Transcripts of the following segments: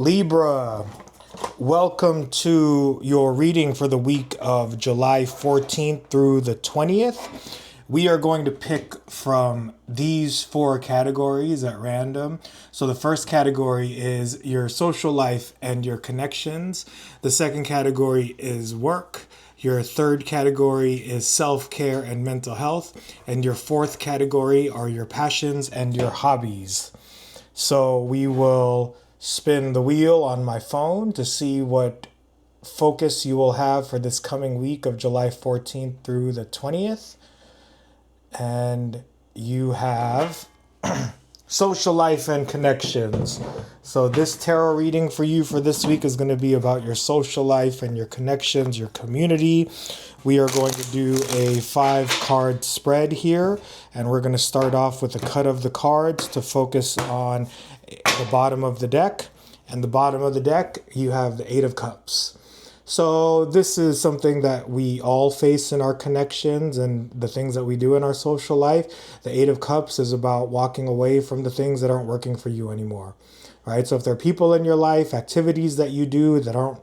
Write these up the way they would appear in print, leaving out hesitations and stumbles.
Libra, welcome to your reading for the week of July 14th through the 20th. We are going to pick from these four categories at random. So the first category is your social life and your connections. The second category is work. Your third category is self-care and mental health. And your fourth category are your passions and your hobbies. So we will spin the wheel on my phone to see what focus you will have for this coming week of July 14th through the 20th. And you have social life and connections. So this tarot reading for you for this week is going to be about your social life and your connections, your community. We are going to do a 5-card spread here, and we're going to start off with a cut of the cards to focus on the bottom of the deck. And the bottom of the deck, you have the 8 of Cups. So this is something that we all face in our connections and the things that we do in our social life. The 8 of Cups is about walking away from the things that aren't working for you anymore, right? So if there are people in your life, activities that you do that aren't,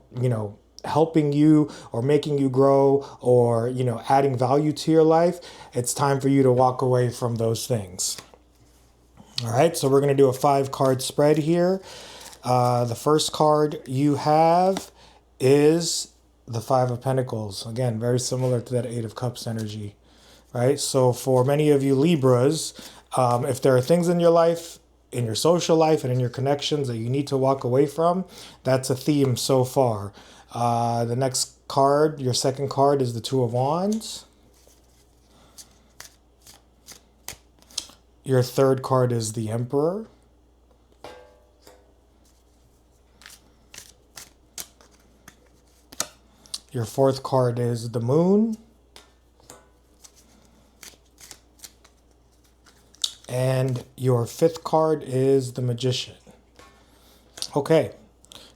helping you or making you grow or, adding value to your life, it's time for you to walk away from those things. All right, so we're going to do a 5-card spread here. The first card you have is the 5 of Pentacles. Again, very similar to that 8 of Cups energy, right? So for many of you Libras, if there are things in your life, in your social life and in your connections that you need to walk away from, that's a theme so far. The next card, your second card, is the 2 of Wands. Your third card is the Emperor. Your fourth card is the Moon. And your fifth card is the Magician. Okay.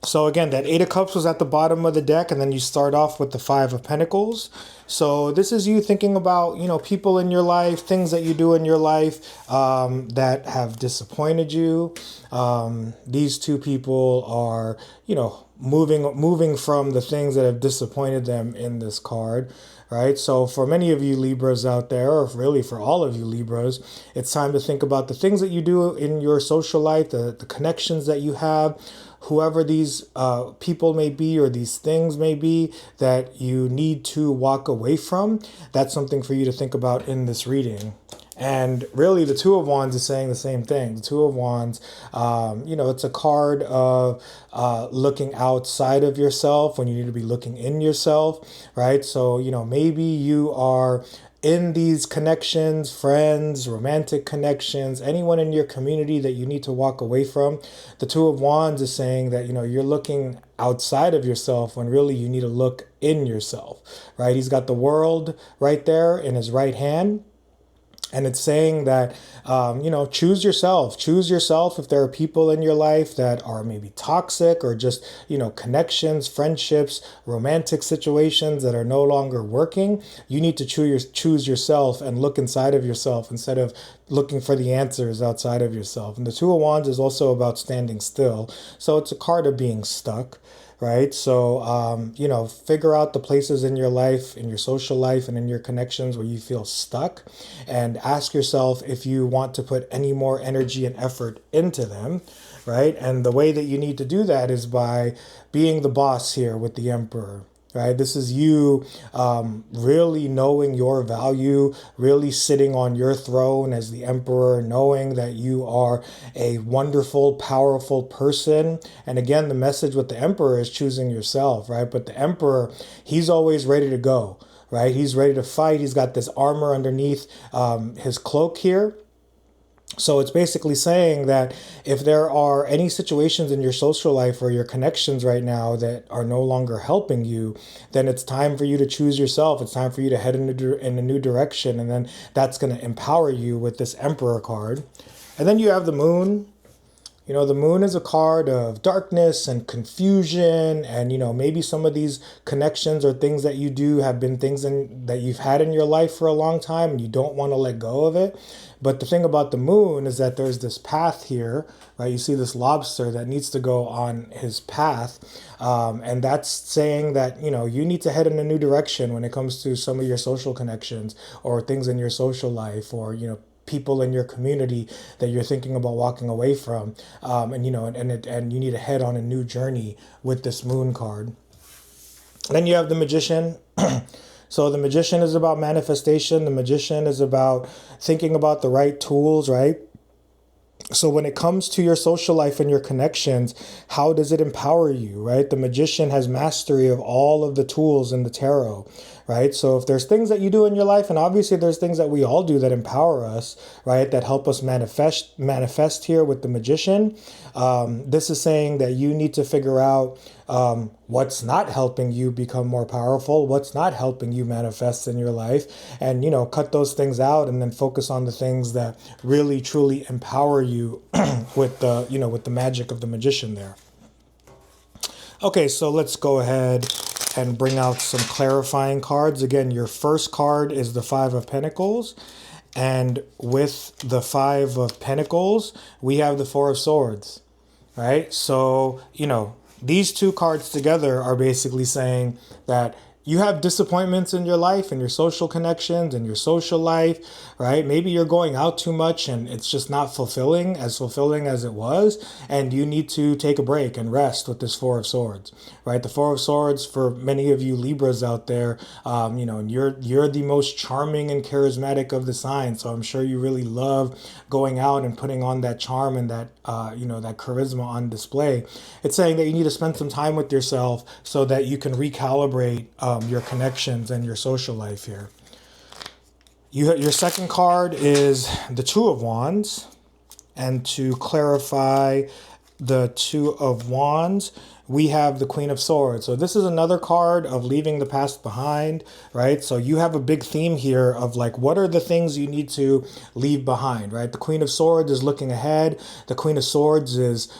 So again, that 8 of Cups was at the bottom of the deck, and then you start off with the 5 of Pentacles. So this is you thinking about, people in your life, things that you do in your life that have disappointed you. These two people are, moving from the things that have disappointed them in this card. Right. So for many of you Libras out there, or really for all of you Libras, it's time to think about the things that you do in your social life, the connections that you have, whoever these people may be or these things may be that you need to walk away from. That's something for you to think about in this reading. And really, the 2 of Wands is saying the same thing. The 2 of Wands, it's a card of looking outside of yourself when you need to be looking in yourself, right? So, maybe you are in these connections, friends, romantic connections, anyone in your community that you need to walk away from. The 2 of Wands is saying that, you're looking outside of yourself when really you need to look in yourself, right? He's got the world right there in his right hand. And it's saying that, choose yourself. Choose yourself if there are people in your life that are maybe toxic or just, connections, friendships, romantic situations that are no longer working. You need to choose yourself and look inside of yourself instead of looking for the answers outside of yourself. And the 2 of Wands is also about standing still. So it's a card of being stuck. Right. So, figure out the places in your life, in your social life and in your connections where you feel stuck, and ask yourself if you want to put any more energy and effort into them. Right. And the way that you need to do that is by being the boss here with the Emperor. Right. This is you really knowing your value, really sitting on your throne as the Emperor, knowing that you are a wonderful, powerful person. And again, the message with the Emperor is choosing yourself. Right. But the Emperor, he's always ready to go. Right. He's ready to fight. He's got this armor underneath his cloak here. So it's basically saying that if there are any situations in your social life or your connections right now that are no longer helping you, then it's time for you to choose yourself. It's time for you to head in a new direction. And then that's going to empower you with this Emperor card. And then you have the Moon. You know, the moon is a card of darkness and confusion, and, you know, maybe some of these connections or things that you do have been things that you've had in your life for a long time and you don't want to let go of it. But the thing about the moon is that there's this path here, right? You see this lobster that needs to go on his path. And that's saying that, you know, you need to head in a new direction when it comes to some of your social connections or things in your social life, or, you know, people in your community that you're thinking about walking away from. And, you know, and you need to head on a new journey with this moon card. Then you have the magician. So the magician is about manifestation. The magician is about thinking about the right tools, right? So when it comes to your social life and your connections, how does it empower you, right? The magician has mastery of all of the tools in the tarot, right? So if there's things that you do in your life, and obviously there's things that we all do that empower us, right? That help us manifest here with the magician. This is saying that you need to figure out what's not helping you become more powerful, what's not helping you manifest in your life, and, you know, cut those things out and then focus on the things that really truly empower you with the, you know, with the magic of the magician there. Okay, so let's go ahead and bring out some clarifying cards. Again, your first card is the Five of Pentacles. And with the Five of Pentacles, we have the Four of Swords, right? So, you know, these two cards together are basically saying that you have disappointments in your life and your social connections and your social life, right? Maybe you're going out too much and it's just not fulfilling as it was. And you need to take a break and rest with this Four of Swords, right? The Four of Swords, for many of you Libras out there, you know, you're the most charming and charismatic of the signs. So I'm sure you really love going out and putting on that charm and that, you know, that charisma on display. It's saying that you need to spend some time with yourself so that you can recalibrate your connections and your social life here. Your second card is the Two of Wands. And to clarify the Two of Wands, we have the Queen of Swords. So this is another card of leaving the past behind, right? So you have a big theme here of like, what are the things you need to leave behind, right? The Queen of Swords is looking ahead. The Queen of Swords is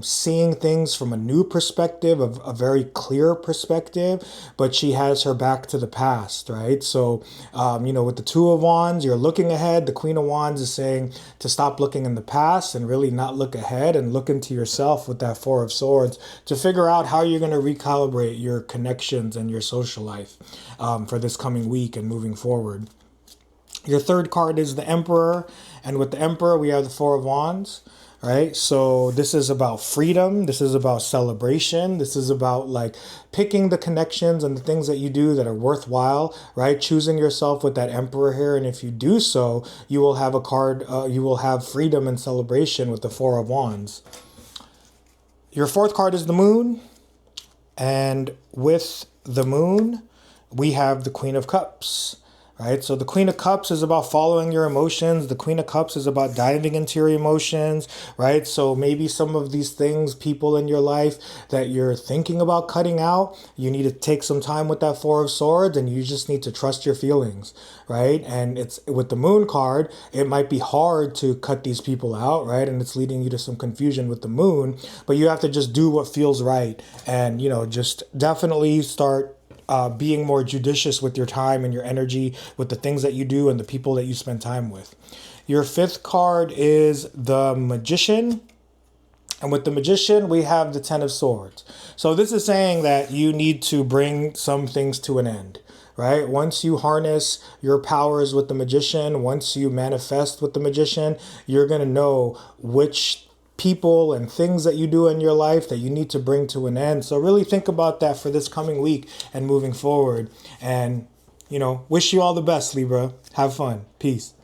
seeing things from a new perspective, of a very clear perspective, but she has her back to the past, right? So, you know, with the Two of Wands, you're looking ahead. The Queen of Wands is saying to stop looking in the past and really not look ahead and look into yourself with that Four of Swords to figure out how you're going to recalibrate your connections and your social life for this coming week and moving forward. Your third card is the Emperor, and with the Emperor, we have the Four of Wands. Right. So this is about freedom. This is about celebration. This is about like picking the connections and the things that you do that are worthwhile, right? Choosing yourself with that Emperor here. And if you do so, you will have a card, you will have freedom and celebration with the Four of Wands. Your fourth card is the Moon. And with the Moon, we have the Queen of Cups. Right. So the Queen of Cups is about following your emotions. The Queen of Cups is about diving into your emotions. Right. So maybe some of these things, people in your life that you're thinking about cutting out, you need to take some time with that Four of Swords, and you just need to trust your feelings. Right. And it's with the Moon card, it might be hard to cut these people out. Right. And it's leading you to some confusion with the Moon. But you have to just do what feels right. And, you know, just definitely start being more judicious with your time and your energy, with the things that you do and the people that you spend time with. Your fifth card is the Magician. And with the Magician, we have the Ten of Swords. So this is saying that you need to bring some things to an end, right? Once you harness your powers with the Magician, once you manifest with the Magician, you're going to know which people and things that you do in your life that you need to bring to an end. So really think about that for this coming week and moving forward. And, you know, wish you all the best, Libra. Have fun. Peace.